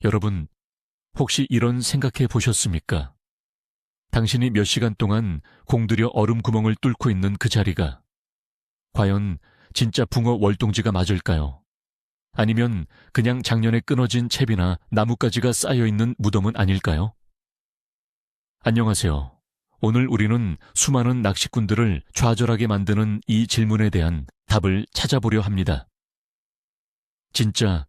여러분, 혹시 이런 생각해 보셨습니까? 당신이 몇 시간 동안 공들여 얼음 구멍을 뚫고 있는 그 자리가 과연 진짜 붕어 월동지가 맞을까요? 아니면 그냥 작년에 끊어진 채비나 나뭇가지가 쌓여있는 무덤은 아닐까요? 안녕하세요. 오늘 우리는 수많은 낚시꾼들을 좌절하게 만드는 이 질문에 대한 답을 찾아보려 합니다. 진짜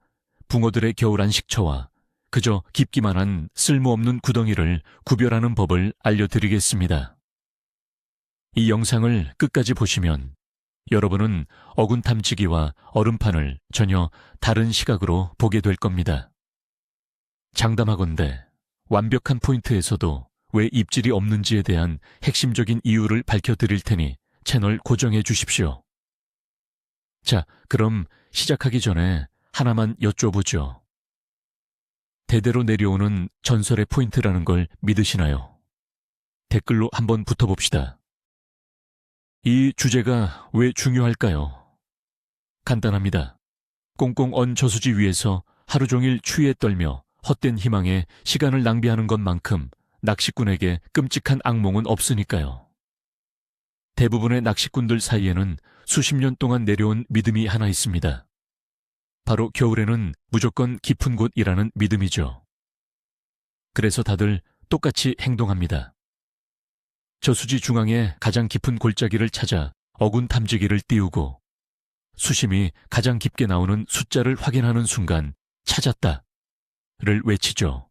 붕어들의 겨울 안식처와 그저 깊기만 한 쓸모없는 구덩이를 구별하는 법을 알려드리겠습니다. 이 영상을 끝까지 보시면 여러분은 어군 탐지기와 얼음판을 전혀 다른 시각으로 보게 될 겁니다. 장담하건대 완벽한 포인트에서도 왜 입질이 없는지에 대한 핵심적인 이유를 밝혀드릴 테니 채널 고정해 주십시오. 자, 그럼 시작하기 전에 하나만 여쭤보죠. 대대로 내려오는 전설의 포인트라는 걸 믿으시나요? 댓글로 한번 붙어봅시다. 이 주제가 왜 중요할까요? 간단합니다. 꽁꽁 언 저수지 위에서 하루 종일 추위에 떨며 헛된 희망에 시간을 낭비하는 것만큼 낚시꾼에게 끔찍한 악몽은 없으니까요. 대부분의 낚시꾼들 사이에는 수십 년 동안 내려온 믿음이 하나 있습니다. 바로 겨울에는 무조건 깊은 곳이라는 믿음이죠. 그래서 다들 똑같이 행동합니다. 저수지 중앙에 가장 깊은 골짜기를 찾아 어군 탐지기를 띄우고 수심이 가장 깊게 나오는 숫자를 확인하는 순간 찾았다를 외치죠.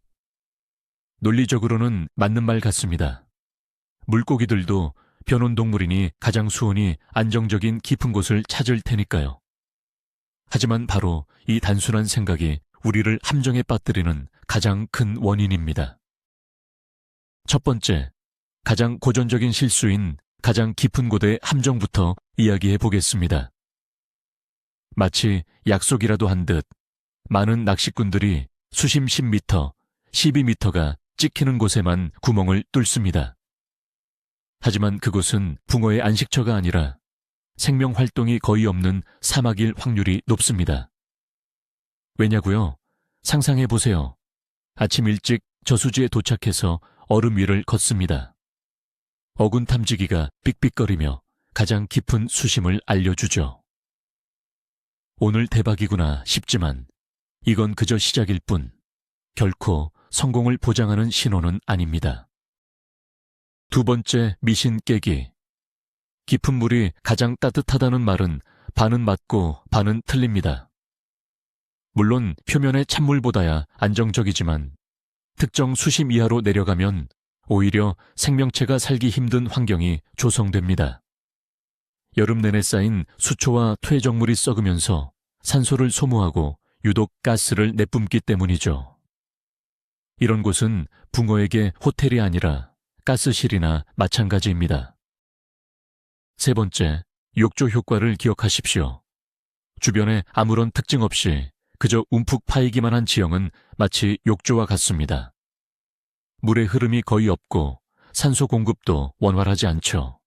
논리적으로는 맞는 말 같습니다. 물고기들도 변온동물이니 가장 수온이 안정적인 깊은 곳을 찾을 테니까요. 하지만 바로 이 단순한 생각이 우리를 함정에 빠뜨리는 가장 큰 원인입니다. 첫 번째, 가장 고전적인 실수인 가장 깊은 곳의 함정부터 이야기해 보겠습니다. 마치 약속이라도 한 듯 많은 낚시꾼들이 수심 10m, 12m가 찍히는 곳에만 구멍을 뚫습니다. 하지만 그곳은 붕어의 안식처가 아니라 생명 활동이 거의 없는 사막일 확률이 높습니다. 왜냐고요? 상상해 보세요. 아침 일찍 저수지에 도착해서 얼음 위를 걷습니다. 어군 탐지기가 삑삑거리며 가장 깊은 수심을 알려주죠. 오늘 대박이구나 싶지만 이건 그저 시작일 뿐 결코 성공을 보장하는 신호는 아닙니다. 두 번째 미신 깨기. 깊은 물이 가장 따뜻하다는 말은 반은 맞고 반은 틀립니다. 물론 표면의 찬물보다야 안정적이지만 특정 수심 이하로 내려가면 오히려 생명체가 살기 힘든 환경이 조성됩니다. 여름 내내 쌓인 수초와 퇴적물이 썩으면서 산소를 소모하고 유독 가스를 내뿜기 때문이죠. 이런 곳은 붕어에게 호텔이 아니라 가스실이나 마찬가지입니다. 세 번째, 욕조 효과를 기억하십시오. 주변에 아무런 특징 없이 그저 움푹 파이기만 한 지형은 마치 욕조와 같습니다. 물의 흐름이 거의 없고 산소 공급도 원활하지 않죠.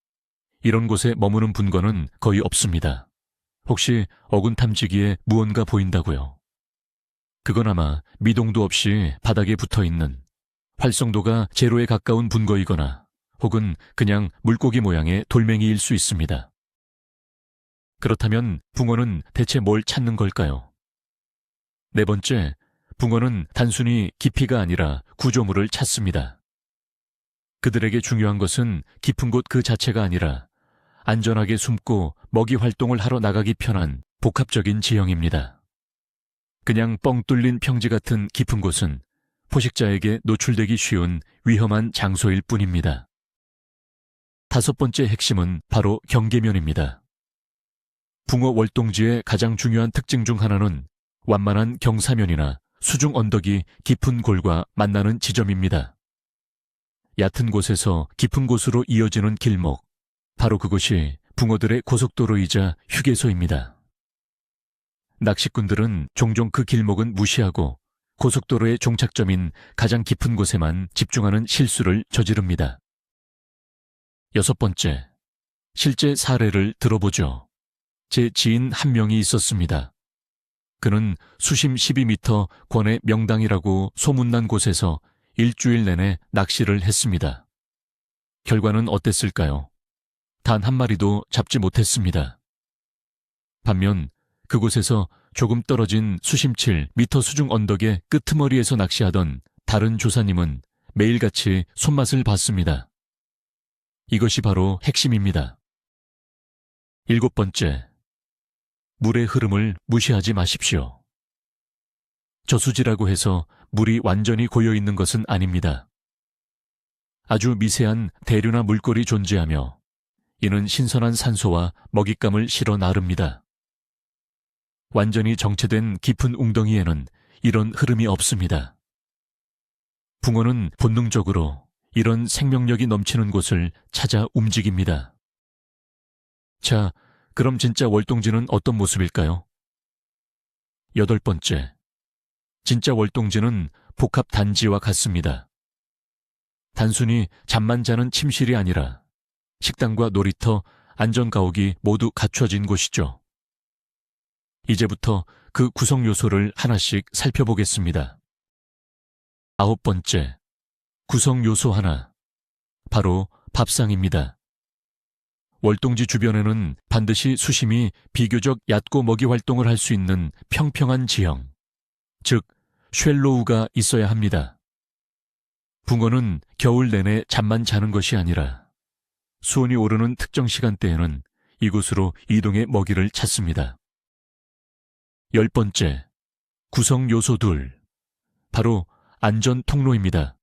이런 곳에 머무는 분권은 거의 없습니다. 혹시 어군 탐지기에 무언가 보인다고요? 그건 아마 미동도 없이 바닥에 붙어있는 활성도가 제로에 가까운 분거이거나 혹은 그냥 물고기 모양의 돌멩이일 수 있습니다. 그렇다면 붕어는 대체 뭘 찾는 걸까요? 네 번째, 붕어는 단순히 깊이가 아니라 구조물을 찾습니다. 그들에게 중요한 것은 깊은 곳 그 자체가 아니라 안전하게 숨고 먹이 활동을 하러 나가기 편한 복합적인 지형입니다. 그냥 뻥 뚫린 평지 같은 깊은 곳은 포식자에게 노출되기 쉬운 위험한 장소일 뿐입니다. 다섯 번째 핵심은 바로 경계면입니다. 붕어 월동지의 가장 중요한 특징 중 하나는 완만한 경사면이나 수중 언덕이 깊은 골과 만나는 지점입니다. 얕은 곳에서 깊은 곳으로 이어지는 길목, 바로 그곳이 붕어들의 고속도로이자 휴게소입니다. 낚시꾼들은 종종 그 길목은 무시하고 고속도로의 종착점인 가장 깊은 곳에만 집중하는 실수를 저지릅니다. 여섯 번째, 실제 사례를 들어보죠. 제 지인 한 명이 있었습니다. 그는 수심 12m 권의 명당이라고 소문난 곳에서 일주일 내내 낚시를 했습니다. 결과는 어땠을까요? 단 한 마리도 잡지 못했습니다. 반면 그곳에서 조금 떨어진 수심 7m 수중 언덕의 끄트머리에서 낚시하던 다른 조사님은 매일같이 손맛을 봤습니다. 이것이 바로 핵심입니다. 7번째, 물의 흐름을 무시하지 마십시오. 저수지라고 해서 물이 완전히 고여있는 것은 아닙니다. 아주 미세한 대류나 물골이 존재하며 이는 신선한 산소와 먹잇감을 실어 나릅니다. 완전히 정체된 깊은 웅덩이에는 이런 흐름이 없습니다. 붕어는 본능적으로 이런 생명력이 넘치는 곳을 찾아 움직입니다. 자, 그럼 진짜 월동지는 어떤 모습일까요? 8번째, 진짜 월동지는 복합 단지와 같습니다. 단순히 잠만 자는 침실이 아니라 식당과 놀이터, 안전가옥이 모두 갖춰진 곳이죠. 이제부터 그 구성 요소를 하나씩 살펴보겠습니다. 9번째, 구성 요소 하나, 바로 밥상입니다. 월동지 주변에는 반드시 수심이 비교적 얕고 먹이 활동을 할 수 있는 평평한 지형, 즉 쉘로우가 있어야 합니다. 붕어는 겨울 내내 잠만 자는 것이 아니라 수온이 오르는 특정 시간대에는 이곳으로 이동해 먹이를 찾습니다. 10번째, 구성 요소 둘, 바로 안전 통로입니다.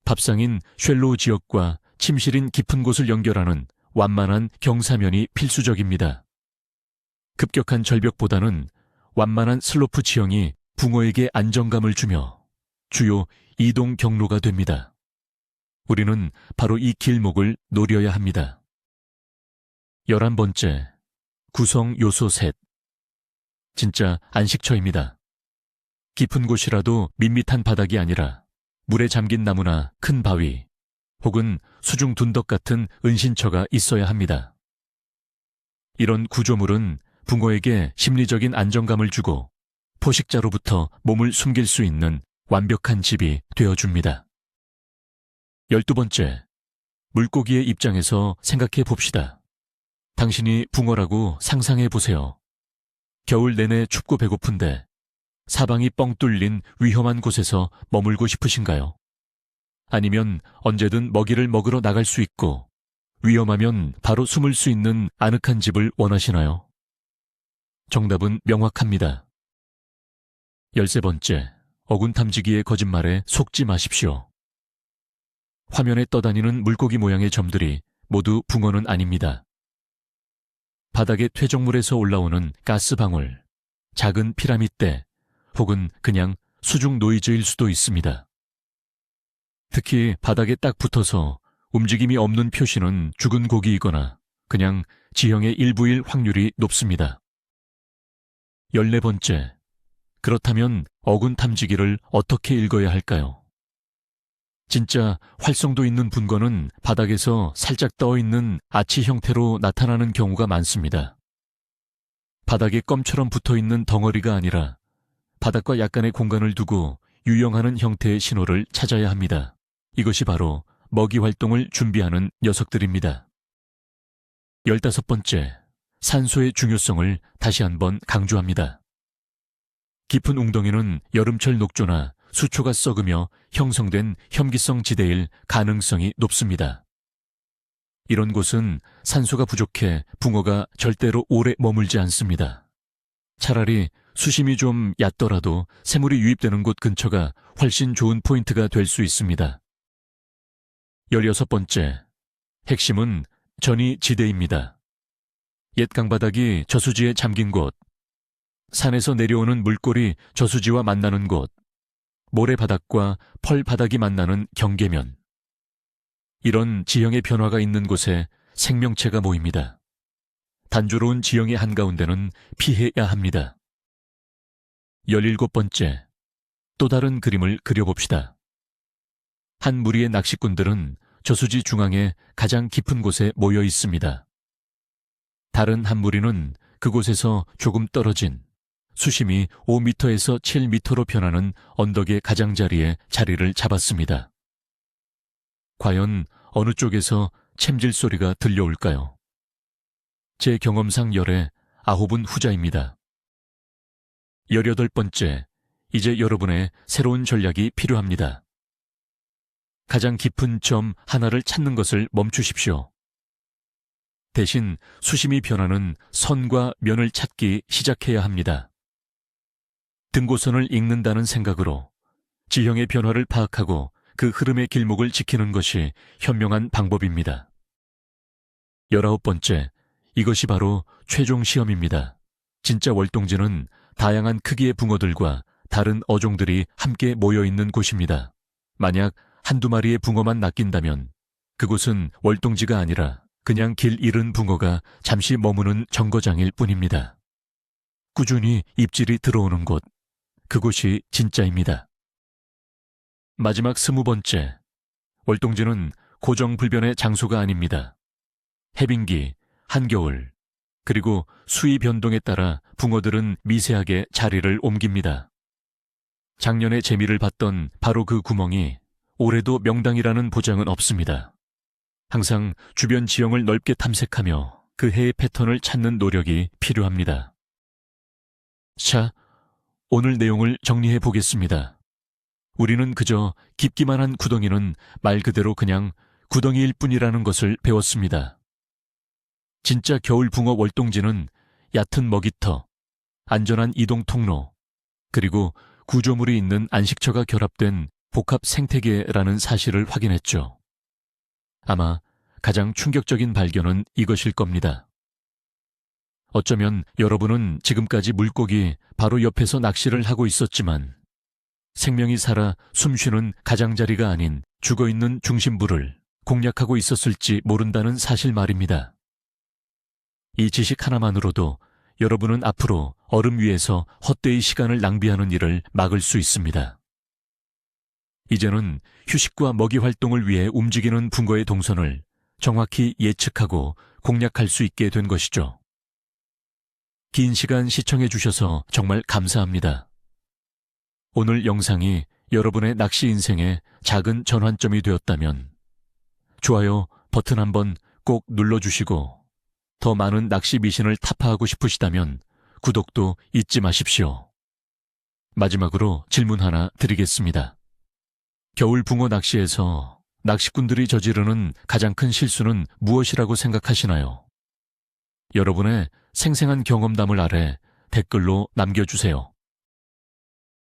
밥상인 쉘로우 지역과 침실인 깊은 곳을 연결하는 완만한 경사면이 필수적입니다. 급격한 절벽보다는 완만한 슬로프 지형이 붕어에게 안정감을 주며 주요 이동 경로가 됩니다. 우리는 바로 이 길목을 노려야 합니다. 11번째, 구성 요소 셋, 진짜 안식처입니다. 깊은 곳이라도 밋밋한 바닥이 아니라 물에 잠긴 나무나 큰 바위 혹은 수중 둔덕 같은 은신처가 있어야 합니다. 이런 구조물은 붕어에게 심리적인 안정감을 주고 포식자로부터 몸을 숨길 수 있는 완벽한 집이 되어줍니다. 12번째, 물고기의 입장에서 생각해 봅시다. 당신이 붕어라고 상상해 보세요. 겨울 내내 춥고 배고픈데 사방이 뻥 뚫린 위험한 곳에서 머물고 싶으신가요? 아니면 언제든 먹이를 먹으러 나갈 수 있고 위험하면 바로 숨을 수 있는 아늑한 집을 원하시나요? 정답은 명확합니다. 13번째, 어군 탐지기의 거짓말에 속지 마십시오. 화면에 떠다니는 물고기 모양의 점들이 모두 붕어는 아닙니다. 바닥의 퇴적물에서 올라오는 가스방울, 작은 피라미드대, 혹은 그냥 수중 노이즈일 수도 있습니다. 특히 바닥에 딱 붙어서 움직임이 없는 표시는 죽은 고기이거나 그냥 지형의 일부일 확률이 높습니다. 14번째, 그렇다면 어군 탐지기를 어떻게 읽어야 할까요? 진짜 활성도 있는 분거는 바닥에서 살짝 떠있는 아치 형태로 나타나는 경우가 많습니다. 바닥에 껌처럼 붙어있는 덩어리가 아니라 바닥과 약간의 공간을 두고 유영하는 형태의 신호를 찾아야 합니다. 이것이 바로 먹이 활동을 준비하는 녀석들입니다. 15번째, 산소의 중요성을 다시 한번 강조합니다. 깊은 웅덩이는 여름철 녹조나 수초가 썩으며 형성된 혐기성 지대일 가능성이 높습니다. 이런 곳은 산소가 부족해 붕어가 절대로 오래 머물지 않습니다. 차라리 수심이 좀 얕더라도 새물이 유입되는 곳 근처가 훨씬 좋은 포인트가 될 수 있습니다. 16번째, 핵심은 전이 지대입니다. 옛 강바닥이 저수지에 잠긴 곳, 산에서 내려오는 물골이 저수지와 만나는 곳, 모래바닥과 펄바닥이 만나는 경계면. 이런 지형의 변화가 있는 곳에 생명체가 모입니다. 단조로운 지형의 한가운데는 피해야 합니다. 17번째, 또 다른 그림을 그려봅시다. 한 무리의 낚시꾼들은 저수지 중앙에 가장 깊은 곳에 모여 있습니다. 다른 한 무리는 그곳에서 조금 떨어진 수심이 5m에서 7m로 변하는 언덕의 가장자리에 자리를 잡았습니다. 과연 어느 쪽에서 챔질 소리가 들려올까요? 제 경험상 열의 9은 후자입니다. 18번째, 이제 여러분의 새로운 전략이 필요합니다. 가장 깊은 점 하나를 찾는 것을 멈추십시오. 대신 수심이 변하는 선과 면을 찾기 시작해야 합니다. 등고선을 읽는다는 생각으로 지형의 변화를 파악하고 그 흐름의 길목을 지키는 것이 현명한 방법입니다. 19번째, 이것이 바로 최종 시험입니다. 진짜 월동지는 다양한 크기의 붕어들과 다른 어종들이 함께 모여있는 곳입니다. 만약 한두 마리의 붕어만 낚인다면 그곳은 월동지가 아니라 그냥 길 잃은 붕어가 잠시 머무는 정거장일 뿐입니다. 꾸준히 입질이 들어오는 곳, 그곳이 진짜입니다. 마지막 20번째, 월동지는 고정불변의 장소가 아닙니다. 해빙기, 한겨울, 그리고 수위 변동에 따라 붕어들은 미세하게 자리를 옮깁니다. 작년에 재미를 봤던 바로 그 구멍이 올해도 명당이라는 보장은 없습니다. 항상 주변 지형을 넓게 탐색하며 그 해의 패턴을 찾는 노력이 필요합니다. 자, 오늘 내용을 정리해 보겠습니다. 우리는 그저 깊기만 한 구덩이는 말 그대로 그냥 구덩이일 뿐이라는 것을 배웠습니다. 진짜 겨울 붕어 월동지는 얕은 먹이터, 안전한 이동 통로, 그리고 구조물이 있는 안식처가 결합된 복합 생태계라는 사실을 확인했죠. 아마 가장 충격적인 발견은 이것일 겁니다. 어쩌면 여러분은 지금까지 물고기 바로 옆에서 낚시를 하고 있었지만 생명이 살아 숨쉬는 가장자리가 아닌 죽어있는 중심부를 공략하고 있었을지 모른다는 사실 말입니다. 이 지식 하나만으로도 여러분은 앞으로 얼음 위에서 헛되이 시간을 낭비하는 일을 막을 수 있습니다. 이제는 휴식과 먹이 활동을 위해 움직이는 붕어의 동선을 정확히 예측하고 공략할 수 있게 된 것이죠. 긴 시간 시청해 주셔서 정말 감사합니다. 오늘 영상이 여러분의 낚시 인생에 작은 전환점이 되었다면 좋아요 버튼 한번 꼭 눌러주시고 더 많은 낚시 미신을 타파하고 싶으시다면 구독도 잊지 마십시오. 마지막으로 질문 하나 드리겠습니다. 겨울 붕어 낚시에서 낚시꾼들이 저지르는 가장 큰 실수는 무엇이라고 생각하시나요? 여러분의 생생한 경험담을 아래 댓글로 남겨주세요.